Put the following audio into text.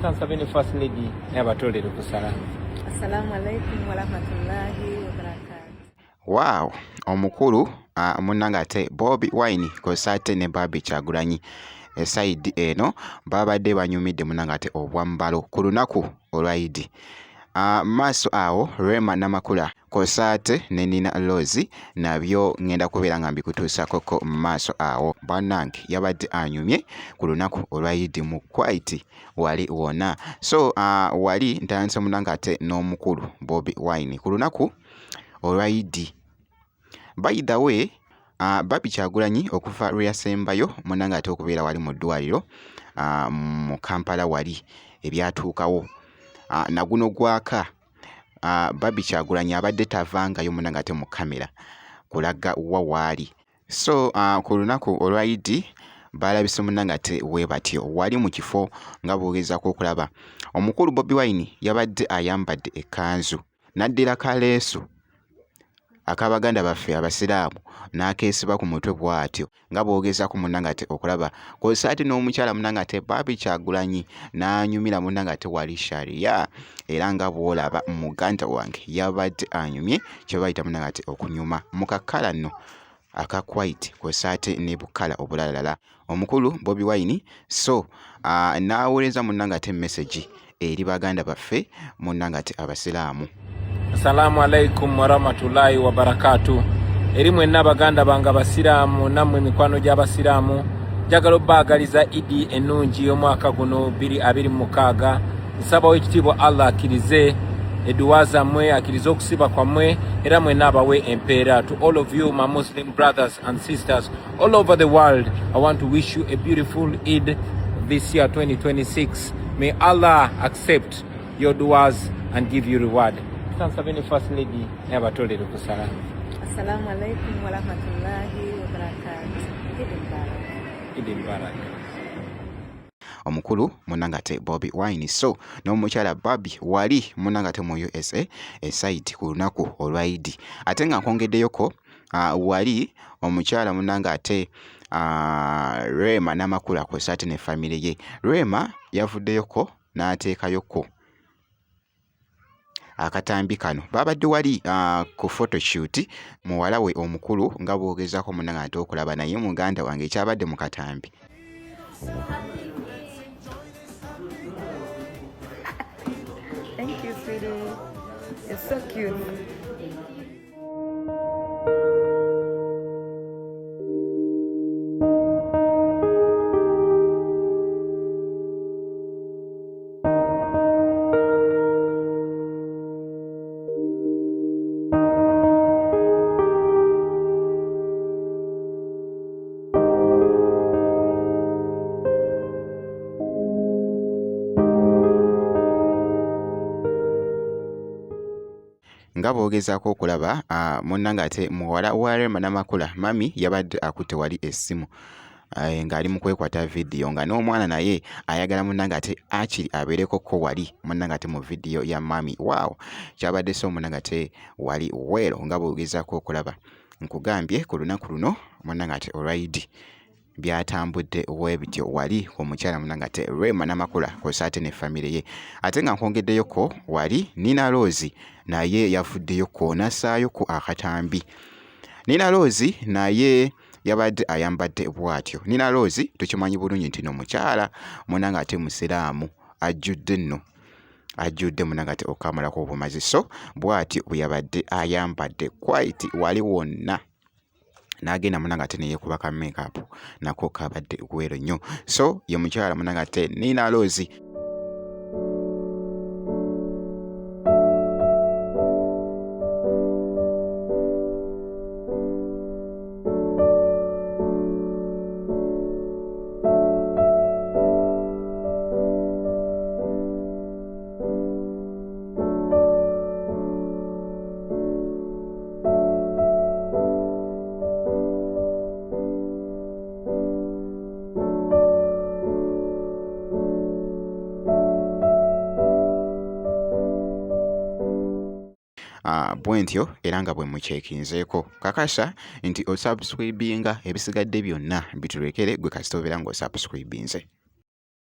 Kansabeni First Lady yabatolere kusala. Assalamu alaikum warahmatullahi wabarakatuh. Wow, omukulu munangate Bobi Wine kosate ne Barbie Kyagulanyi side eno babadde banyumidde munangate obwambalo ku lunaku olwayidi. Maaso awo Rema Namakula kosate ne Nina Rose nabyo ngenda kubeera nga mbikutuusakoko maaso awo. Bannange yabadde anyumye ku lunaku olwayidi mu quite wali wona. So wali ntandise munangate n'omukulu Bobi Wine ku lunaku olwayidi. By the way, Barbie Kyagulanyi okuva lwe yasembayo munangate okubeera wali mu ddwaliro mu Kampala wali ebyatuukawo naguno gwaka Barbie Kyagulanyi abadde tavangayo munangate mu kamera kulaga wa waali. So ku lunaku olwayidi balabise munangate we batyo wali mu kifo nga bwogezako okulaba omukulu Bobi Wine yabadde ayambadde ekkanzu naddira kaleesu akabaganda baffe abasiraamu n'akeesiba ku mutwe bw'atyo nga bwogezako munangate okulaba kosaati n'omukyala munangate Barbie Kyagulanyi n'anyumira munangate wali sharia era nga bw'olaba muganda wange yabadde anyumye kye bayita munangate okunyuma mu kakala nno aka quite kosaate ne bukala obulalala omukulu Bobi Wine. So n'aweereza munangate message eri baganda baffe munangate abasiraamu. Assalamu alaikum warahmatullahi wabarakatuh. Eri mwenna baganda banga basiraamu nammwe mikwano gy'abasiraamu njagala obbaagaliza Idi ennungi y'omwaka guno 2026. Nsaba ekitiibwa Allah akkirize eduwa zammwe akkirize okusiba kwammwe era mwenna abawe empeera. To all of you my Muslim brothers and sisters all over the world, I want to wish you a beautiful Eid this year 2026. May Allah accept your duas and give you reward. Kansabeni First Lady yabatolere kusala. Assalamu alaikum warahmatullahi wabarakatuh. Eid Mubarak. Omukulu munangate Bobi Wine. So n'omukyala Barbie wali munangate mu USA esite ku lunaku olwayidi. Ate nga nkongeddeyoko wali omukyala munangate Rema Namakula kosaate ne family ye. Rema yavuddeyoko n'ateekayoko akatambi kano babadde wali ku photoshoot muwala we omukulu nga bwogezako munangate okulaba naye muganda wange ekyabadde mu katambi. Thank you, sweetie. You're so cute. Nga bwogezako okulaba munangate muwala wa Rema Namakula mami yabadde akutte wali essimu ng'ali mu kwekwata vidiyo nga n'omwana naye ayagala munangate akiri abeereko ko wali munangate mu vidiyo ya mami. Wow, kyabadde so munangate wali weero nga bwogezako okulaba nkugambye ku lunaku luno munangate olwayidi byatambudde webityo wali omukyala munangate Rema Namakula kosaate ne family ye. Ate nga nkongeddeyoko wali Nina Rose naye yavuddeyoko n'assaayo ku akatambi. Nina Rose naye yabadde ayambadde bw'atyo. Nina Rose tukimanyi bulungi nti n'omukyala munangate musiraamu ajjudde nno ajjudde munangate okamulako obumazi. So bw'atyo bwe yabadde ayambadde quite wali wonna n'agenda munangate ne yeekuba ka makeup nako kabadde gwero nnyo. So ye mukyala munangate Nina Rose. Bwentyo era nga bwe mukyekinzeeko kakasa nti osubscribinga ebisigadde byonna bitulekere gwe kasita obeera ng'osubscribinze.